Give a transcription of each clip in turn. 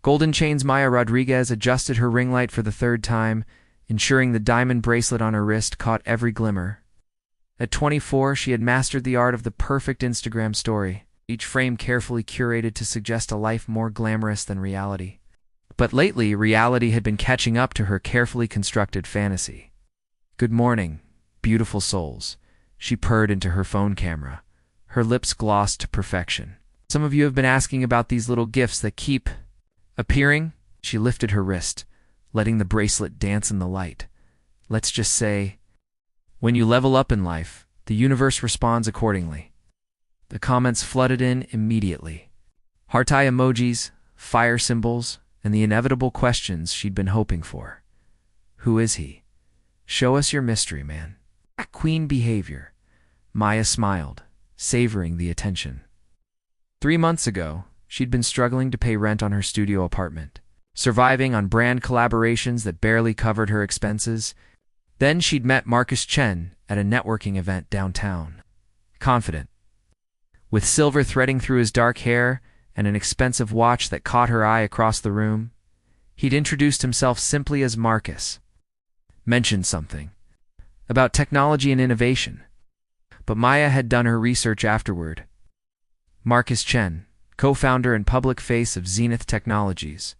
Golden Chains Maya Rodriguez adjusted her ring light for the third time, ensuring the diamond bracelet on her wrist caught every glimmer. At 24, she had mastered the art of the perfect Instagram story, each frame carefully curated to suggest a life more glamorous than reality. But lately, reality had been catching up to her carefully constructed fantasy. "Good morning, beautiful souls," she purred into her phone camera, her lips glossed to perfection. "Some of you have been asking about these little gifts that keep appearing." She lifted her wrist, letting the bracelet dance in the light. "Let's just say, when you level up in life, the universe responds accordingly." The comments flooded in immediately. Heart-eye emojis, fire symbols, and the inevitable questions she'd been hoping for. Who is he? Show us your mystery, man. Queen behavior. Maya smiled, savoring the attention. 3 months ago, she'd been struggling to pay rent on her studio apartment, surviving on brand collaborations that barely covered her expenses. Then she'd met Marcus Chen at a networking event downtown. Confident, with silver threading through his dark hair and an expensive watch that caught her eye across the room, he'd introduced himself simply as Marcus. Mentioned something about technology and innovation. But Maya had done her research afterward. Marcus Chen, co-founder and public face of Zenith Technologies,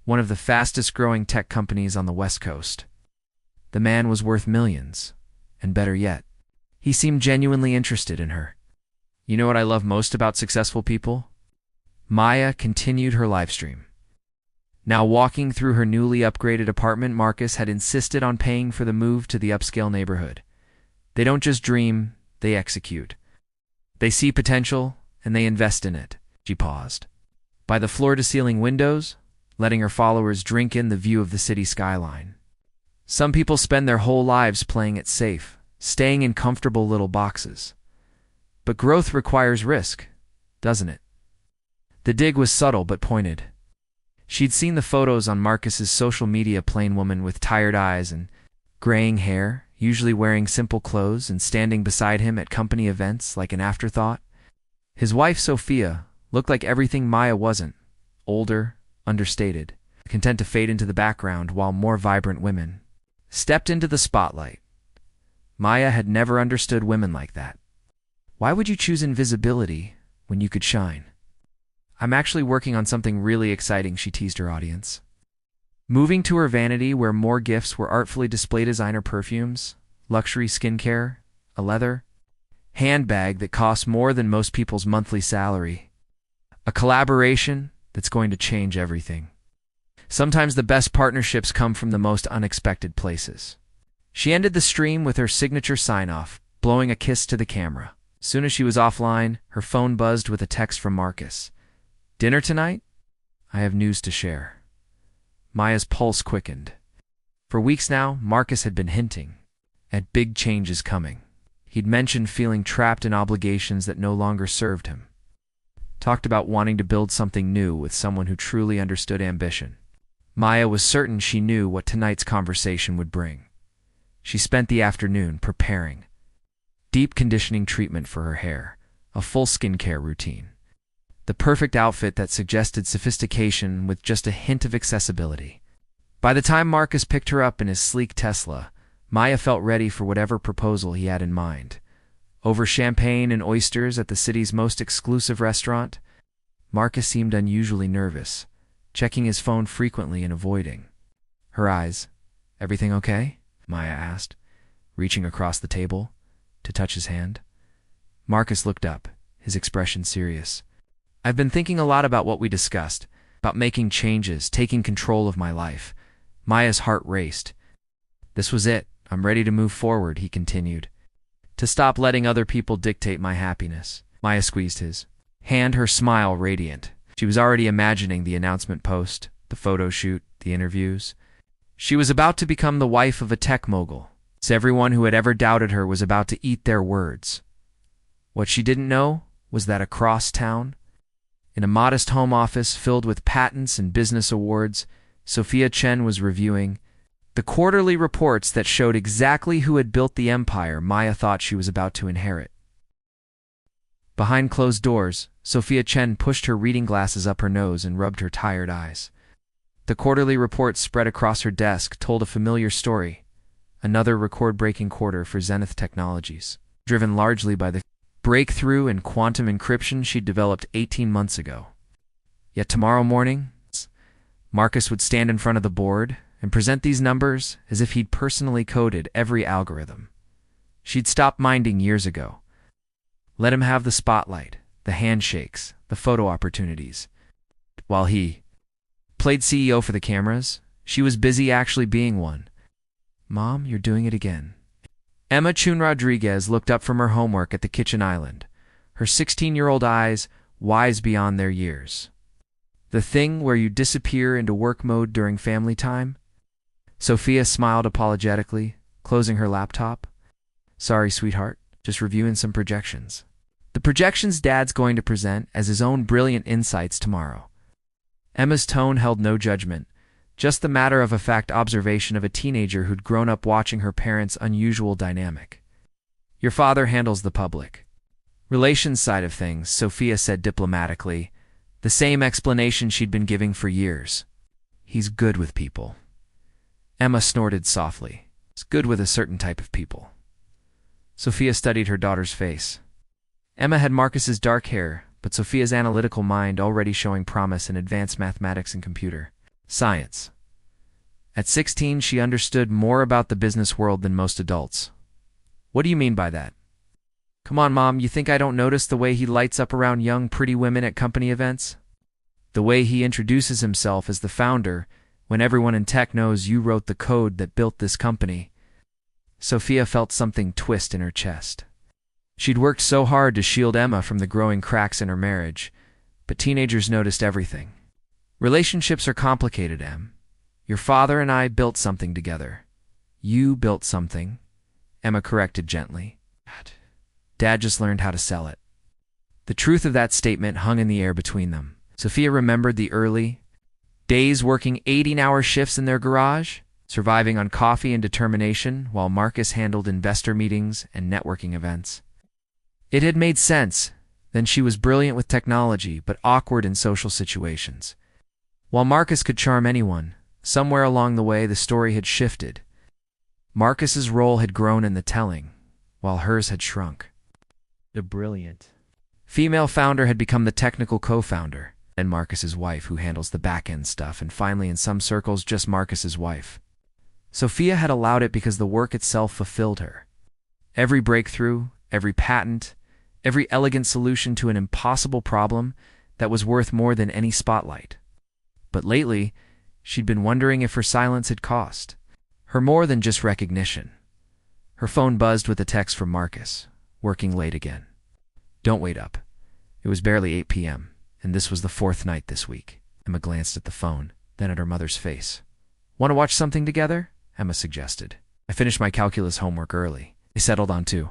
one of the fastest-growing tech companies on the West Coast. The man was worth millions, and better yet, he seemed genuinely interested in her. "You know what I love most about successful people?" Maya continued her livestream. Now walking through her newly upgraded apartment, Marcus had insisted on paying for the move to the upscale neighborhood. They don't just dream, they execute. They see potential, and they invest in it. She paused. By the floor-to-ceiling windows, letting her followers drink in the view of the city skyline. Some people spend their whole lives playing it safe, staying in comfortable little boxes. But growth requires risk, doesn't it? The dig was subtle but pointed. She'd seen the photos on Marcus's social media, plain woman with tired eyes and graying hair, usually wearing simple clothes and standing beside him at company events like an afterthought. His wife, Sophia, looked like everything Maya wasn't: older, understated, content to fade into the background while more vibrant women stepped into the spotlight. Maya had never understood women like that. Why would you choose invisibility when you could shine? "I'm actually working on something really exciting," she teased her audience. Moving to her vanity where more gifts were artfully displayed: designer perfumes, luxury skincare, a leather handbag that costs more than most people's monthly salary. A collaboration that's going to change everything. Sometimes the best partnerships come from the most unexpected places. She ended the stream with her signature sign-off, blowing a kiss to the camera. Soon as she was offline, her phone buzzed with a text from Marcus. "Dinner tonight? I have news to share." Maya's pulse quickened. For weeks now, Marcus had been hinting at big changes coming. He'd mentioned feeling trapped in obligations that no longer served him. Talked about wanting to build something new with someone who truly understood ambition. Maya was certain she knew what tonight's conversation would bring. She spent the afternoon preparing. Deep conditioning treatment for her hair, a full skincare routine. The perfect outfit that suggested sophistication with just a hint of accessibility. By the time Marcus picked her up in his sleek Tesla, Maya felt ready for whatever proposal he had in mind. Over champagne and oysters at the city's most exclusive restaurant, Marcus seemed unusually nervous, checking his phone frequently and avoiding her eyes. "Everything okay?" Maya asked, reaching across the table to touch his hand. Marcus looked up, his expression serious. "I've been thinking a lot about what we discussed, about making changes, taking control of my life." Maya's heart raced. "This was it. I'm ready to move forward," he continued. "To stop letting other people dictate my happiness." Maya squeezed his hand, her smile radiant. She was already imagining the announcement post, the photo shoot, the interviews. She was about to become the wife of a tech mogul. So everyone who had ever doubted her was about to eat their words. What she didn't know was that across town, in a modest home office filled with patents and business awards, Sophia Chen was reviewing the quarterly reports that showed exactly who had built the empire Maya thought she was about to inherit. Behind closed doors, Sophia Chen pushed her reading glasses up her nose and rubbed her tired eyes. The quarterly report spread across her desk told a familiar story, another record-breaking quarter for Zenith Technologies, driven largely by the breakthrough in quantum encryption she'd developed 18 months ago. Yet tomorrow morning, Marcus would stand in front of the board and present these numbers as if he'd personally coded every algorithm. She'd stopped minding years ago. Let him have the spotlight, the handshakes, the photo opportunities. While he played CEO for the cameras, she was busy actually being one. Mom, you're doing it again. Emma Chun Rodriguez looked up from her homework at the kitchen island, her 16-year-old eyes wise beyond their years. The thing where you disappear into work mode during family time? Sophia smiled apologetically, closing her laptop. Sorry, sweetheart, just reviewing some projections. The projections Dad's going to present as his own brilliant insights tomorrow. Emma's tone held no judgment, just the matter-of-fact observation of a teenager who'd grown up watching her parents' unusual dynamic. Your father handles the public relations side of things, Sophia said diplomatically, the same explanation she'd been giving for years. He's good with people. Emma snorted softly. He's good with a certain type of people. Sophia studied her daughter's face. Emma had Marcus's dark hair, but Sophia's analytical mind already showing promise in advanced mathematics and computer science. At 16, she understood more about the business world than most adults. What do you mean by that? Come on, Mom, you think I don't notice the way he lights up around young, pretty women at company events? The way he introduces himself as the founder, when everyone in tech knows you wrote the code that built this company. Sophia felt something twist in her chest. She'd worked so hard to shield Emma from the growing cracks in her marriage, but teenagers noticed everything. Relationships are complicated, Em. Your father and I built something together. You built something, Emma corrected gently. Dad just learned how to sell it. The truth of that statement hung in the air between them. Sophia remembered the early days working 18-hour shifts in their garage, surviving on coffee and determination while Marcus handled investor meetings and networking events. It had made sense. Then she was brilliant with technology, but awkward in social situations. While Marcus could charm anyone, somewhere along the way the story had shifted. Marcus's role had grown in the telling, while hers had shrunk. The brilliant female founder had become the technical co-founder, and Marcus's wife who handles the back-end stuff, and finally in some circles just Marcus's wife. Sophia had allowed it because the work itself fulfilled her. Every breakthrough, every patent, every elegant solution to an impossible problem that was worth more than any spotlight. But lately, she'd been wondering if her silence had cost her more than just recognition. Her phone buzzed with a text from Marcus, working late again. Don't wait up. It was barely 8 p.m., and this was the fourth night this week. Emma glanced at the phone, then at her mother's face. Want to watch something together? Emma suggested. I finished my calculus homework early. They settled onto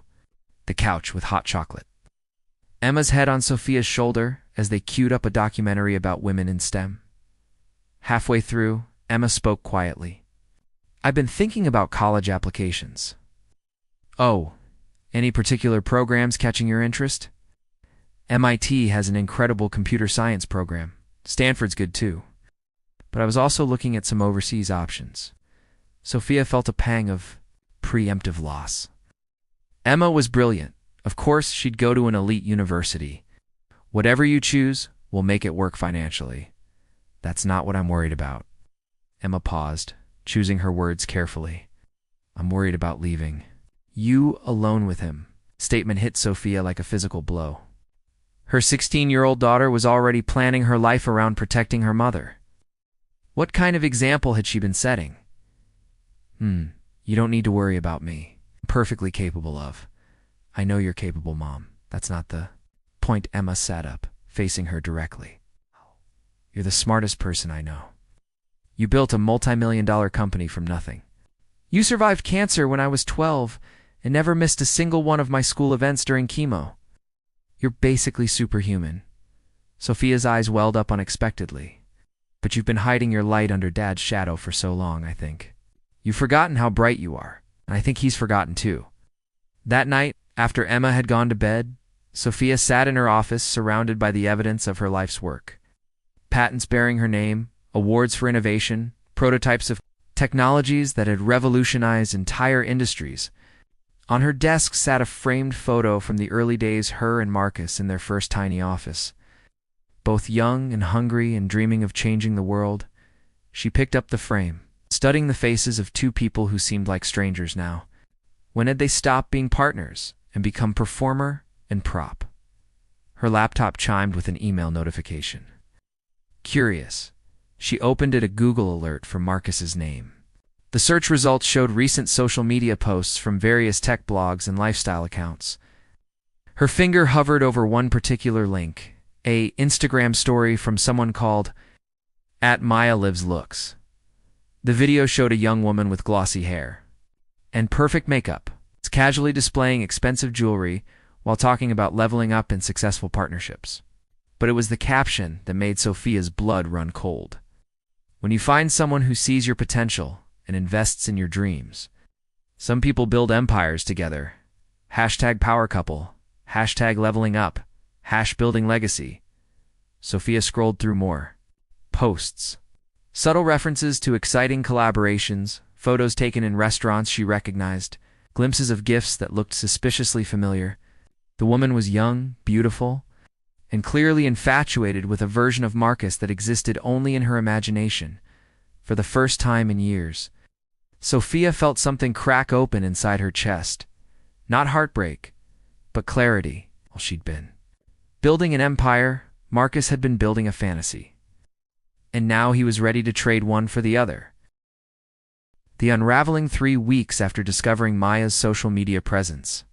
the couch with hot chocolate. Emma's head on Sophia's shoulder as they queued up a documentary about women in STEM. Halfway through, Emma spoke quietly. I've been thinking about college applications. Oh, any particular programs catching your interest? MIT has an incredible computer science program. Stanford's good too. But I was also looking at some overseas options. Sophia felt a pang of preemptive loss. Emma was brilliant. Of course, she'd go to an elite university. Whatever you choose, we'll make it work financially. That's not what I'm worried about. Emma paused, choosing her words carefully. I'm worried about leaving you alone with him. Statement hit Sophia like a physical blow. Her 16-year-old daughter was already planning her life around protecting her mother. What kind of example had she been setting? You don't need to worry about me. I'm perfectly capable of. I know you're capable, Mom. That's not the point. Emma sat up, facing her directly. You're the smartest person I know. You built a multi-million-dollar company from nothing. You survived cancer when I was 12 and never missed a single one of my school events during chemo. You're basically superhuman. Sophia's eyes welled up unexpectedly. But you've been hiding your light under Dad's shadow for so long, I think. You've forgotten how bright you are, and I think he's forgotten too. That night, after Emma had gone to bed, Sophia sat in her office surrounded by the evidence of her life's work. Patents bearing her name, awards for innovation, prototypes of technologies that had revolutionized entire industries. On her desk sat a framed photo from the early days her and Marcus in their first tiny office. Both young and hungry and dreaming of changing the world, she picked up the frame, studying the faces of two people who seemed like strangers now. When had they stopped being partners and become performer and prop? Her laptop chimed with an email notification. Curious, she opened it, a Google alert for Marcus's name. The search results showed recent social media posts from various tech blogs and lifestyle accounts. Her finger hovered over one particular link, a Instagram story from someone called @MayaLivesLooks. The video showed a young woman with glossy hair and perfect makeup. It's casually displaying expensive jewelry while talking about leveling up in successful partnerships. But it was the caption that made Sophia's blood run cold. When you find someone who sees your potential and invests in your dreams, some people build empires together. #power couple, #leveling up, #building legacy. Sophia scrolled through more posts. Subtle references to exciting collaborations, photos taken in restaurants she recognized, glimpses of gifts that looked suspiciously familiar. The woman was young, beautiful, and clearly infatuated with a version of Marcus that existed only in her imagination. For the first time in years, Sophia felt something crack open inside her chest. Not heartbreak, but clarity. Well, she'd been building an empire, Marcus had been building a fantasy. And now he was ready to trade one for the other. The unraveling 3 weeks after discovering Maya's social media presence.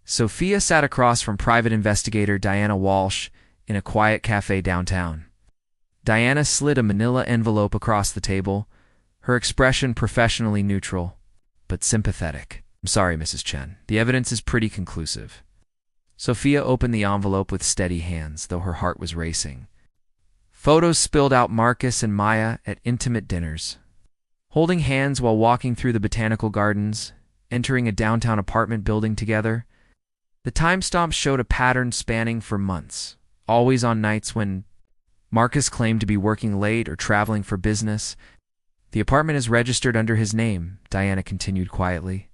Sophia sat across from private investigator Diana Walsh in a quiet cafe downtown. Diana slid a manila envelope across the table, her expression professionally neutral, but sympathetic. "I'm sorry, Mrs. Chen. The evidence is pretty conclusive." Sophia opened the envelope with steady hands, though her heart was racing. Photos spilled out Marcus and Maya at intimate dinners, holding hands while walking through the botanical gardens, entering a downtown apartment building together. The timestamps showed a pattern spanning for months, always on nights when Marcus claimed to be working late or traveling for business. "The apartment is registered under his name," Diana continued quietly.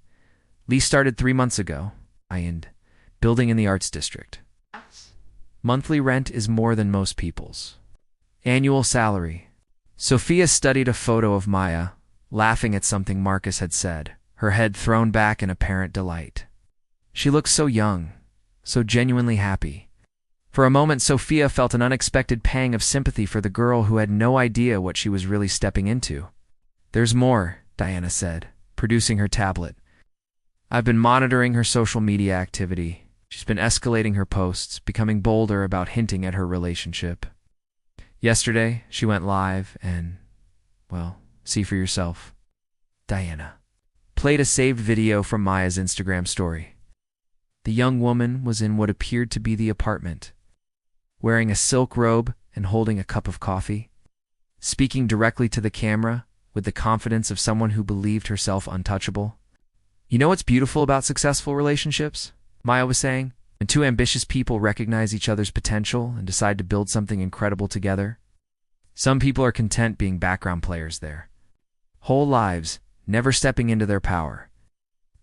"Lease started 3 months ago. Building in the Arts District. Monthly rent is more than most people's. Annual salary." Sophia studied a photo of Maya, laughing at something Marcus had said, her head thrown back in apparent delight. She looked so young, so genuinely happy. For a moment, Sophia felt an unexpected pang of sympathy for the girl who had no idea what she was really stepping into. "There's more," Diana said, producing her tablet. "I've been monitoring her social media activity. She's been escalating her posts, becoming bolder about hinting at her relationship. Yesterday, she went live and, well, see for yourself." Diana played a saved video from Maya's Instagram story. The young woman was in what appeared to be the apartment, wearing a silk robe and holding a cup of coffee, speaking directly to the camera with the confidence of someone who believed herself untouchable. "You know what's beautiful about successful relationships?" Maya was saying. "When two ambitious people recognize each other's potential and decide to build something incredible together. Some people are content being background players there, whole lives, never stepping into their power.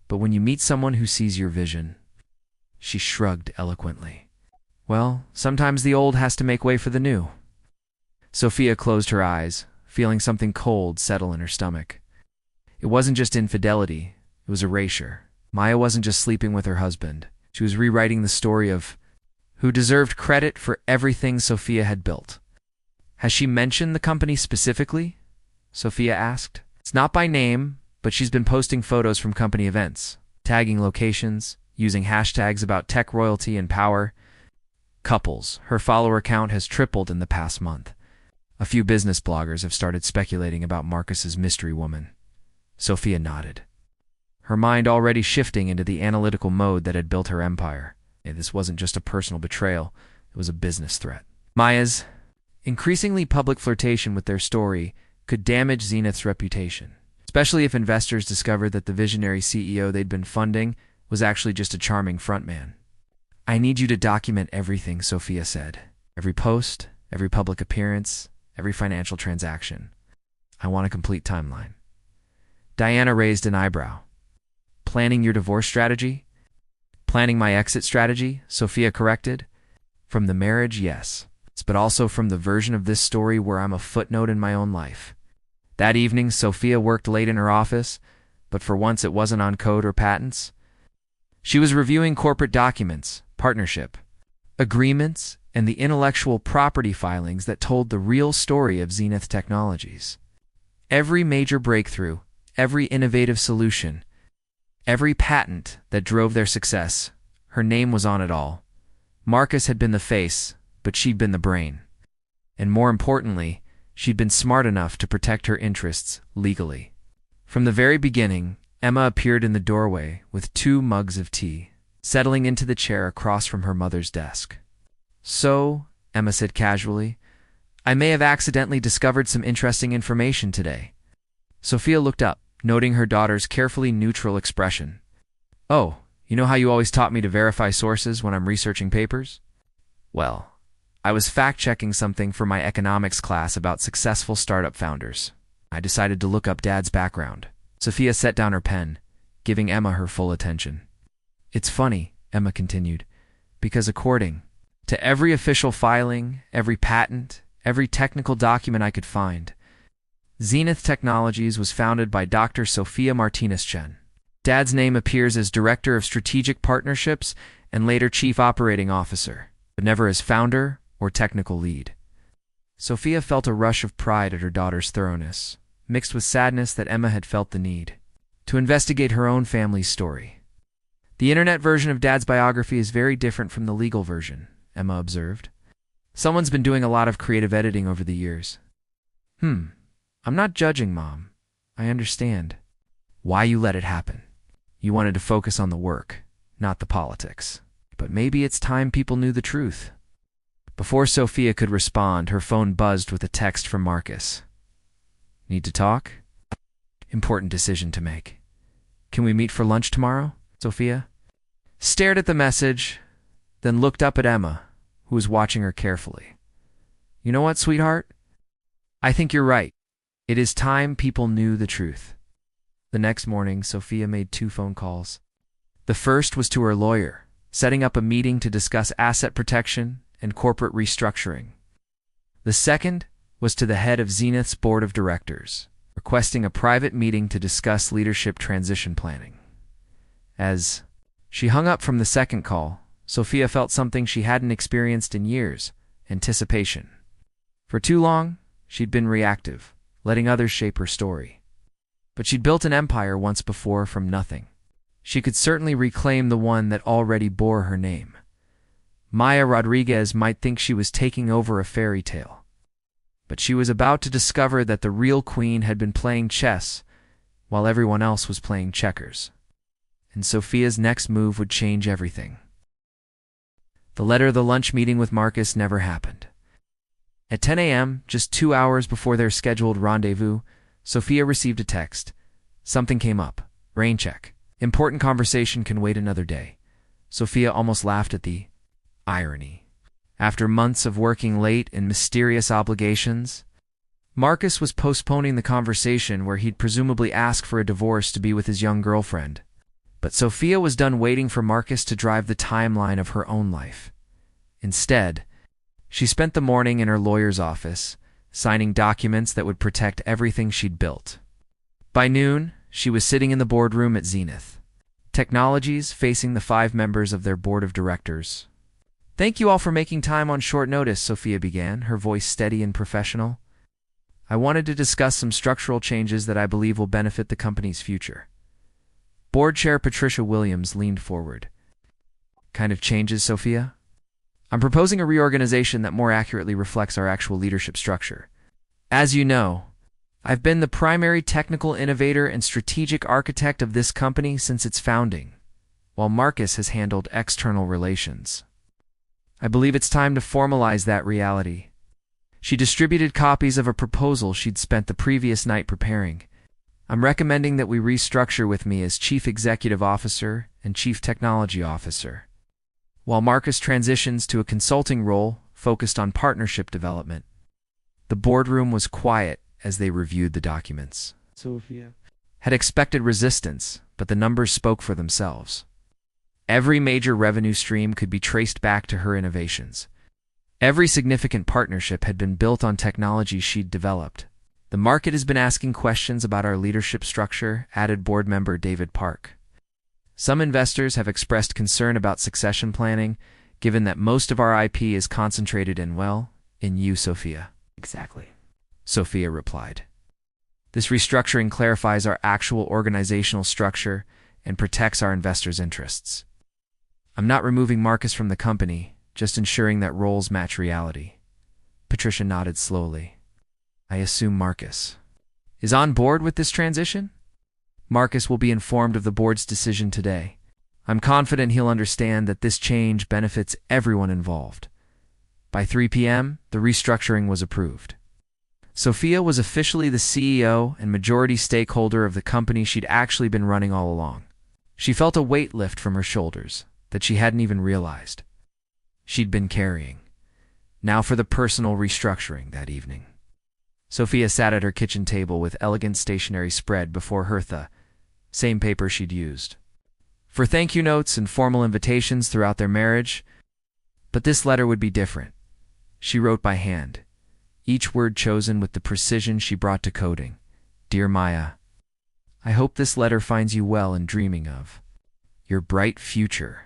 But when you meet someone who sees your vision," she shrugged eloquently, "well, sometimes the old has to make way for the new." Sophia closed her eyes, feeling something cold settle in her stomach. It wasn't just infidelity, it was erasure. Maya wasn't just sleeping with her husband. She was rewriting the story of who deserved credit for everything Sophia had built. "Has she mentioned the company specifically?" Sophia asked. "It's not by name, but she's been posting photos from company events, tagging locations, using hashtags about tech royalty and power. Couples. Her follower count has tripled in the past month. A few business bloggers have started speculating about Marcus's mystery woman." Sophia nodded, her mind already shifting into the analytical mode that had built her empire. This wasn't just a personal betrayal, it was a business threat. Maya's increasingly public flirtation with their story could damage Zenith's reputation, especially if investors discovered that the visionary CEO they'd been funding was actually just a charming frontman. "I need you to document everything," Sophia said. "Every post, every public appearance, every financial transaction. I want a complete timeline. Diana raised an eyebrow. Planning your divorce strategy? Planning my exit strategy? Sophia corrected. From the marriage, yes, but also from the version of this story where I'm a footnote in my own life. That evening, Sophia worked late in her office, but for once it wasn't on code or patents. She was reviewing corporate documents, partnership agreements, and the intellectual property filings that told the real story of Zenith Technologies. Every major breakthrough, every innovative solution, every patent that drove their success, her name was on it all. Marcus had been the face, but she'd been the brain. And more importantly, she'd been smart enough to protect her interests legally. From the very beginning, Emma appeared in the doorway with 2 mugs of tea, settling into the chair across from her mother's desk. "So," Emma said casually, "I may have accidentally discovered some interesting information today." Sophia looked up, noting her daughter's carefully neutral expression. "Oh, you know how you always taught me to verify sources when I'm researching papers? Well, I was fact-checking something for my economics class about successful startup founders. I decided to look up Dad's background." Sophia set down her pen, giving Emma her full attention. "It's funny," Emma continued, "because according to every official filing, every patent, every technical document I could find, Zenith Technologies was founded by Dr. Sophia Martinez-Chen. Dad's name appears as Director of Strategic Partnerships and later Chief Operating Officer, but never as founder or technical lead." Sophia felt a rush of pride at her daughter's thoroughness, mixed with sadness that Emma had felt the need to investigate her own family's story. "The internet version of Dad's biography is very different from the legal version," Emma observed. "Someone's been doing a lot of creative editing over the years." I'm not judging, Mom. I understand why you let it happen. You wanted to focus on the work, not the politics. But maybe it's time people knew the truth." Before Sophia could respond, her phone buzzed with a text from Marcus. "Need to talk? Important decision to make. Can we meet for lunch tomorrow?" Sophia stared at the message, then looked up at Emma, who was watching her carefully. "You know what, sweetheart? I think you're right. It is time people knew the truth." The next morning, Sophia made 2 phone calls. The first was to her lawyer, setting up a meeting to discuss asset protection and corporate restructuring. The second was to the head of Zenith's board of directors, requesting a private meeting to discuss leadership transition planning. As she hung up from the second call, Sophia felt something she hadn't experienced in years: anticipation. For too long, she'd been reactive, letting others shape her story. But she'd built an empire once before from nothing. She could certainly reclaim the one that already bore her name. Maya Rodriguez might think she was taking over a fairy tale, but she was about to discover that the real queen had been playing chess while everyone else was playing checkers. And Sophia's next move would change everything. The lunch meeting with Marcus never happened. At 10 a.m., just 2 hours before their scheduled rendezvous, Sophia received a text. Something came up. Rain check. Important conversation can wait another day. Sophia almost laughed at the irony. After months of working late and mysterious obligations, Marcus was postponing the conversation where he'd presumably ask for a divorce to be with his young girlfriend. But Sophia was done waiting for Marcus to drive the timeline of her own life. Instead, she spent the morning in her lawyer's office, signing documents that would protect everything she'd built. By noon, she was sitting in the boardroom at Zenith Technologies, facing the 5 members of their board of directors. "Thank you all for making time on short notice," Sophia began, her voice steady and professional. "I wanted to discuss some structural changes that I believe will benefit the company's future." Board Chair Patricia Williams leaned forward. "Kind of changes, Sophia?" "I'm proposing a reorganization that more accurately reflects our actual leadership structure. As you know, I've been the primary technical innovator and strategic architect of this company since its founding, while Marcus has handled external relations. I believe it's time to formalize that reality." She distributed copies of a proposal she'd spent the previous night preparing. "I'm recommending that we restructure with me as Chief Executive Officer and Chief Technology Officer, while Marcus transitions to a consulting role focused on partnership development." The boardroom was quiet as they reviewed the documents. Sophia had expected resistance, but the numbers spoke for themselves. Every major revenue stream could be traced back to her innovations. Every significant partnership had been built on technology she'd developed. The market has been asking questions about our leadership structure, added board member David Park. Some investors have expressed concern about succession planning, given that most of our IP is concentrated in you, Sophia. Exactly, Sophia replied. This restructuring clarifies our actual organizational structure and protects our investors' interests. I'm not removing Marcus from the company, just ensuring that roles match reality. Patricia nodded slowly. I assume Marcus is on board with this transition? Marcus will be informed of the board's decision today. I'm confident he'll understand that this change benefits everyone involved. By 3 p.m., the restructuring was approved. Sophia was officially the CEO and majority stakeholder of the company she'd actually been running all along. She felt a weight lift from her shoulders that she hadn't even realized she'd been carrying. Now for the personal restructuring that evening. Sophia sat at her kitchen table with elegant stationery spread before her, the same paper she'd used for thank you notes and formal invitations throughout their marriage. But this letter would be different. She wrote by hand, each word chosen with the precision she brought to coding. Dear Maya, I hope this letter finds you well in dreaming of your bright future.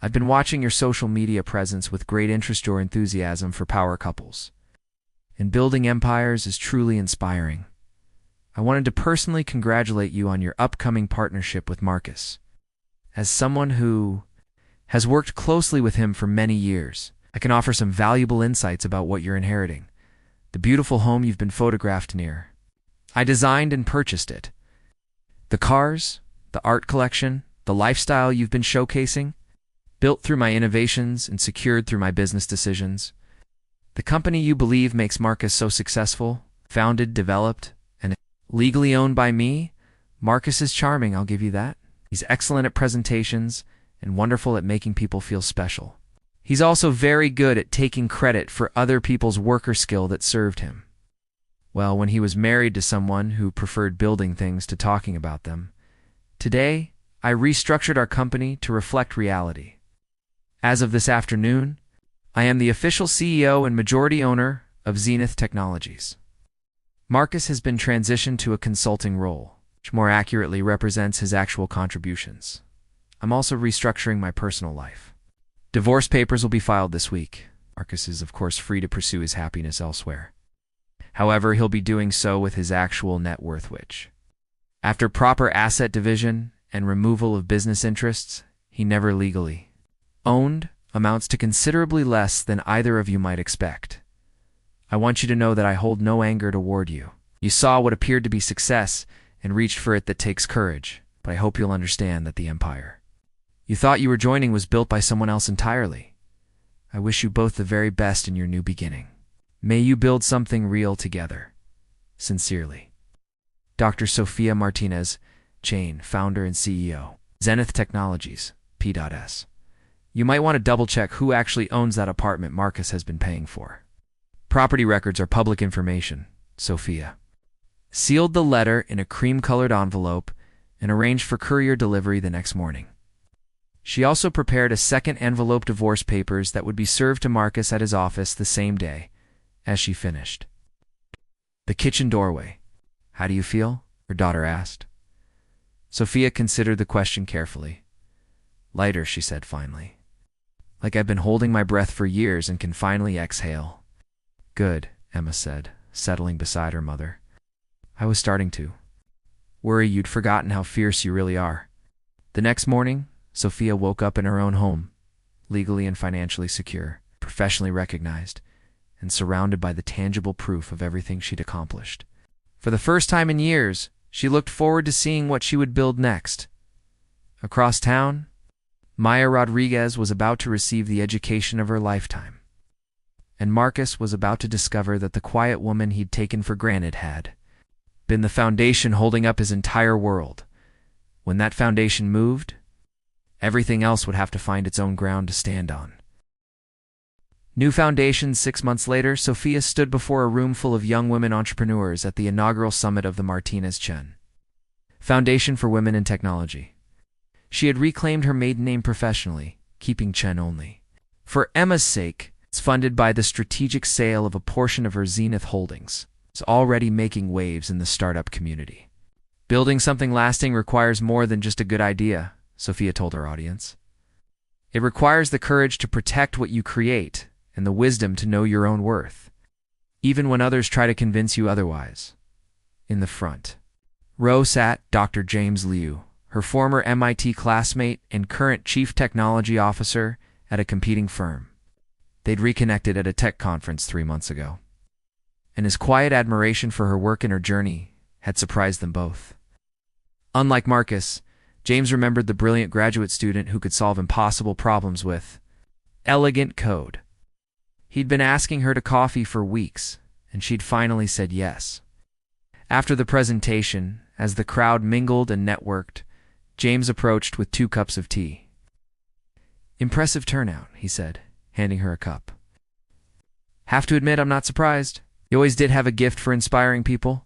I've been watching your social media presence with great interest. Your enthusiasm for power couples and building empires is truly inspiring. I wanted to personally congratulate you on your upcoming partnership with Marcus. As someone who has worked closely with him for many years, I can offer some valuable insights about what you're inheriting. The beautiful home you've been photographed near. I designed and purchased it. The cars, the art collection, the lifestyle you've been showcasing, built through my innovations and secured through my business decisions. The company you believe makes Marcus so successful, founded, developed, and legally owned by me. Marcus is charming, I'll give you that. He's excellent at presentations and wonderful at making people feel special. He's also very good at taking credit for other people's work or skill that served him. Well, when he was married to someone who preferred building things to talking about them. Today, I restructured our company to reflect reality. As of this afternoon, I am the official CEO and majority owner of Zenith Technologies. Marcus has been transitioned to a consulting role, which more accurately represents his actual contributions. I'm also restructuring my personal life. Divorce papers will be filed this week. Marcus is, of course, free to pursue his happiness elsewhere. However, he'll be doing so with his actual net worth, which, after proper asset division and removal of business interests, he never legally owned, amounts to considerably less than either of you might expect. I want you to know that I hold no anger toward you. You saw what appeared to be success and reached for it. That takes courage, but I hope you'll understand that the empire you thought you were joining was built by someone else entirely. I wish you both the very best in your new beginning. May you build something real together. Sincerely, Dr. Sophia Martinez, Chain, founder and CEO, Zenith Technologies, P.S. You might want to double-check who actually owns that apartment Marcus has been paying for. Property records are public information, Sophia sealed the letter in a cream-colored envelope and arranged for courier delivery the next morning. She also prepared a second envelope divorce papers that would be served to Marcus at his office the same day as she finished. The kitchen doorway. How do you feel? Her daughter asked. Sophia considered the question carefully. Lighter, she said finally. Like I've been holding my breath for years and can finally exhale. Good, Emma said, settling beside her mother. I was starting to worry you'd forgotten how fierce you really are. The next morning, Sophia woke up in her own home, legally and financially secure, professionally recognized, and surrounded by the tangible proof of everything she'd accomplished. For the first time in years, she looked forward to seeing what she would build next. Across town, Maya Rodriguez was about to receive the education of her lifetime, and Marcus was about to discover that the quiet woman he'd taken for granted had been the foundation holding up his entire world. When that foundation moved, everything else would have to find its own ground to stand on. New foundations 6 months later, Sophia stood before a room full of young women entrepreneurs at the inaugural summit of the Martinez Chen Foundation for Women in Technology. She had reclaimed her maiden name professionally, keeping Chen only. For Emma's sake, it's funded by the strategic sale of a portion of her Zenith holdings. It's already making waves in the startup community. Building something lasting requires more than just a good idea, Sophia told her audience. It requires the courage to protect what you create and the wisdom to know your own worth, even when others try to convince you otherwise. In the front row sat Dr. James Liu, her former MIT classmate and current chief technology officer at a competing firm. They'd reconnected at a tech conference 3 months ago, and his quiet admiration for her work and her journey had surprised them both. Unlike Marcus, James remembered the brilliant graduate student who could solve impossible problems with elegant code. He'd been asking her to coffee for weeks, and she'd finally said yes. After the presentation, as the crowd mingled and networked, James approached with 2 cups of tea. "Impressive turnout," he said, handing her a cup. "Have to admit, I'm not surprised. You always did have a gift for inspiring people."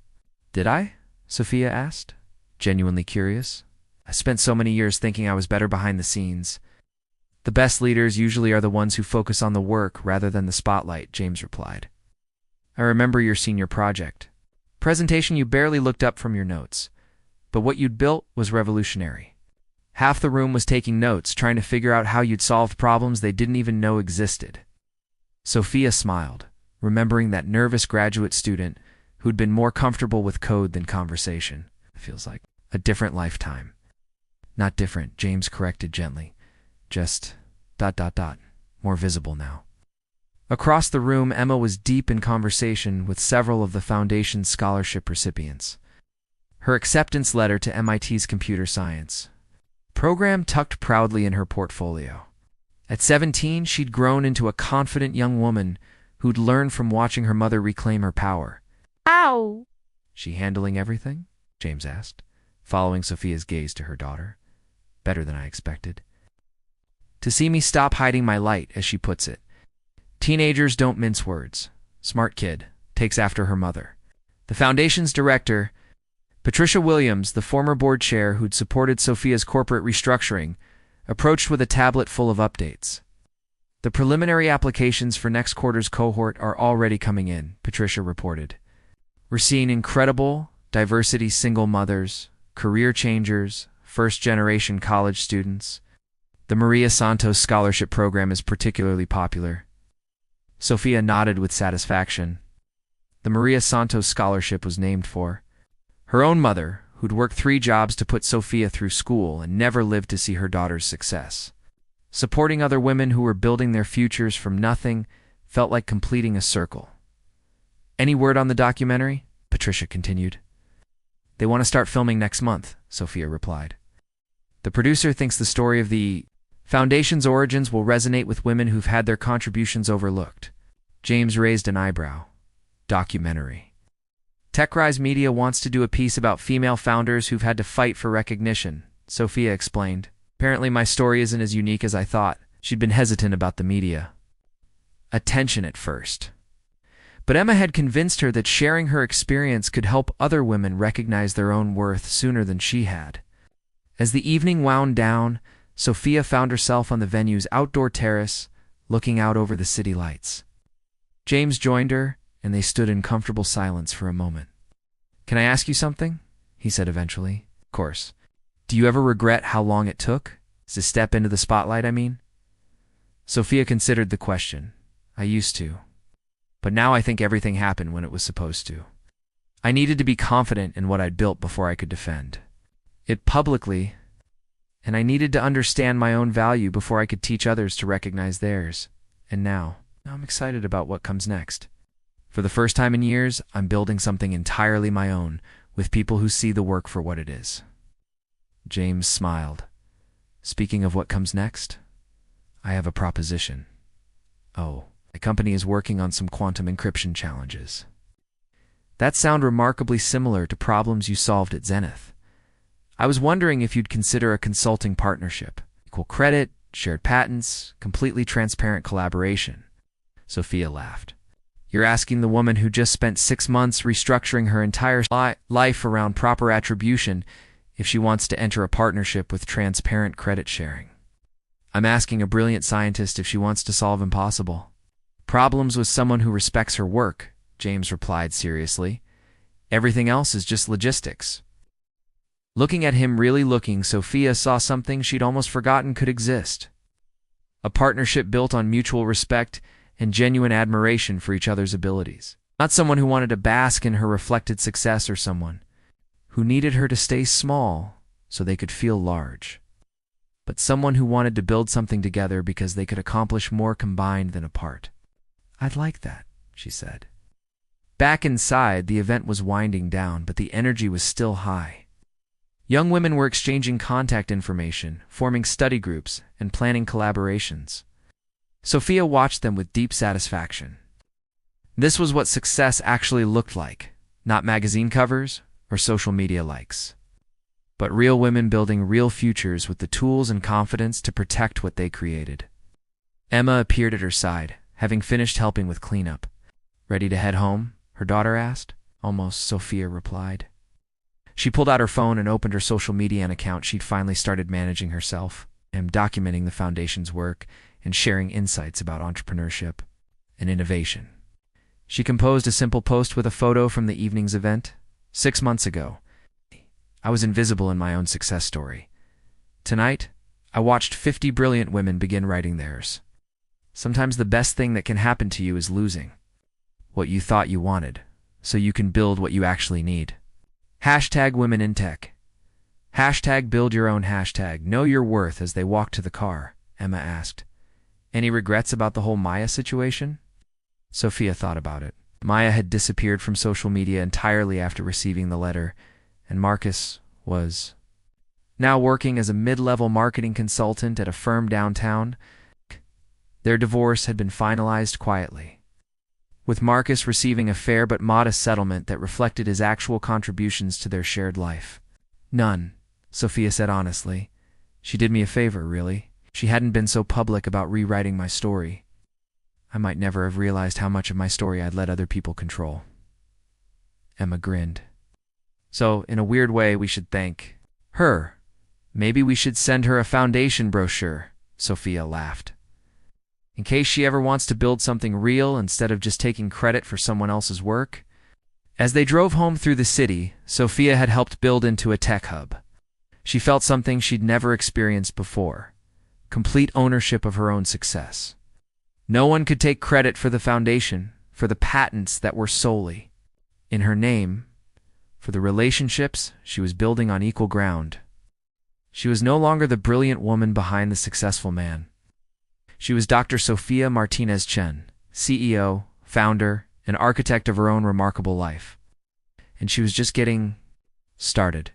"Did I?" Sophia asked, genuinely curious. "I spent so many years thinking I was better behind the scenes." "The best leaders usually are the ones who focus on the work rather than the spotlight," James replied. "I remember your senior project. Presentation you barely looked up from your notes, but what you'd built was revolutionary. Half the room was taking notes, trying to figure out how you'd solved problems they didn't even know existed." Sophia smiled, remembering that nervous graduate student who'd been more comfortable with code than conversation. "Feels like a different lifetime." "Not different," James corrected gently. "Just ... more visible now." Across the room, Emma was deep in conversation with several of the Foundation's scholarship recipients. Her acceptance letter to MIT's computer science program tucked proudly in her portfolio. At 17, she'd grown into a confident young woman who'd learned from watching her mother reclaim her power. Ow! "She handling everything?" James asked, following Sophia's gaze to her daughter. "Better than I expected." "To see me stop hiding my light," as she puts it. Teenagers don't mince words. Smart kid, takes after her mother. The Foundation's director, Patricia Williams, the former board chair who'd supported Sophia's corporate restructuring, approached with a tablet full of updates. "The preliminary applications for next quarter's cohort are already coming in," Patricia reported. "We're seeing incredible diversity: single mothers, career changers, first-generation college students. The Maria Santos Scholarship Program is particularly popular." Sophia nodded with satisfaction. The Maria Santos Scholarship was named for her own mother, who'd worked 3 jobs to put Sophia through school and never lived to see her daughter's success. Supporting other women who were building their futures from nothing felt like completing a circle. "Any word on the documentary?" Patricia continued. "They want to start filming next month," Sophia replied. "The producer thinks the story of the Foundation's origins will resonate with women who've had their contributions overlooked." James raised an eyebrow. "Documentary. TechRise Media wants to do a piece about female founders who've had to fight for recognition," Sophia explained. "Apparently my story isn't as unique as I thought." She'd been hesitant about the media attention at first, but Emma had convinced her that sharing her experience could help other women recognize their own worth sooner than she had. As the evening wound down, Sophia found herself on the venue's outdoor terrace, looking out over the city lights. James joined her, and they stood in comfortable silence for a moment. "Can I ask you something?" he said eventually. "Of course. Do you ever regret how long it took? To step into the spotlight, I mean?" Sophia considered the question. "I used to. But now I think everything happened when it was supposed to. I needed to be confident in what I'd built before I could defend it publicly, and I needed to understand my own value before I could teach others to recognize theirs. And now I'm excited about what comes next. For the first time in years, I'm building something entirely my own, with people who see the work for what it is." James smiled. "Speaking of what comes next, I have a proposition." "Oh, the company is working on some quantum encryption challenges." "That sound remarkably similar to problems you solved at Zenith. I was wondering if you'd consider a consulting partnership. Equal credit, shared patents, completely transparent collaboration." Sophia laughed. You're asking the woman who just spent 6 months restructuring her entire life around proper attribution if she wants to enter a partnership with transparent credit sharing. I'm asking a brilliant scientist if she wants to solve impossible problems with someone who respects her work, James replied seriously. Everything else is just logistics. Looking at him really looking, Sophia saw something she'd almost forgotten could exist. A partnership built on mutual respect and genuine admiration for each other's abilities. Not someone who wanted to bask in her reflected success or someone who needed her to stay small so they could feel large. But someone who wanted to build something together because they could accomplish more combined than apart. I'd like that, she said. Back inside, the event was winding down, but the energy was still high. Young women were exchanging contact information, forming study groups, and planning collaborations. Sophia watched them with deep satisfaction. This was what success actually looked like, not magazine covers or social media likes, but real women building real futures with the tools and confidence to protect what they created. Emma appeared at her side, having finished helping with cleanup. Ready to head home? Her daughter asked. Almost, Sophia replied. She pulled out her phone and opened her social media account she'd finally started managing herself, and documenting the foundation's work and sharing insights about entrepreneurship and innovation. She composed a simple post with a photo from the evening's event. 6 months ago, I was invisible in my own success story. Tonight, I watched 50 brilliant women begin writing theirs. Sometimes the best thing that can happen to you is losing what you thought you wanted, so you can build what you actually need. Hashtag Women in Tech. Hashtag build your own hashtag. Know your worth. As they walked to the car, Emma asked, Any regrets about the whole Maya situation? Sophia thought about it. Maya had disappeared from social media entirely after receiving the letter, and Marcus was now working as a mid-level marketing consultant at a firm downtown. Their divorce had been finalized quietly, with Marcus receiving a fair but modest settlement that reflected his actual contributions to their shared life. None, Sophia said honestly. She did me a favor, really. She hadn't been so public about rewriting my story. I might never have realized how much of my story I'd let other people control. Emma grinned. So, in a weird way, we should thank her. Maybe we should send her a foundation brochure, Sophia laughed. In case she ever wants to build something real instead of just taking credit for someone else's work. As they drove home through the city, Sophia had helped build into a tech hub. She felt something she'd never experienced before. Complete ownership of her own success. No one could take credit for the foundation, for the patents that were solely in her name, for the relationships she was building on equal ground. She was no longer the brilliant woman behind the successful man. She was Dr. Sophia Martinez Chen, CEO, founder, and architect of her own remarkable life. And she was just getting started.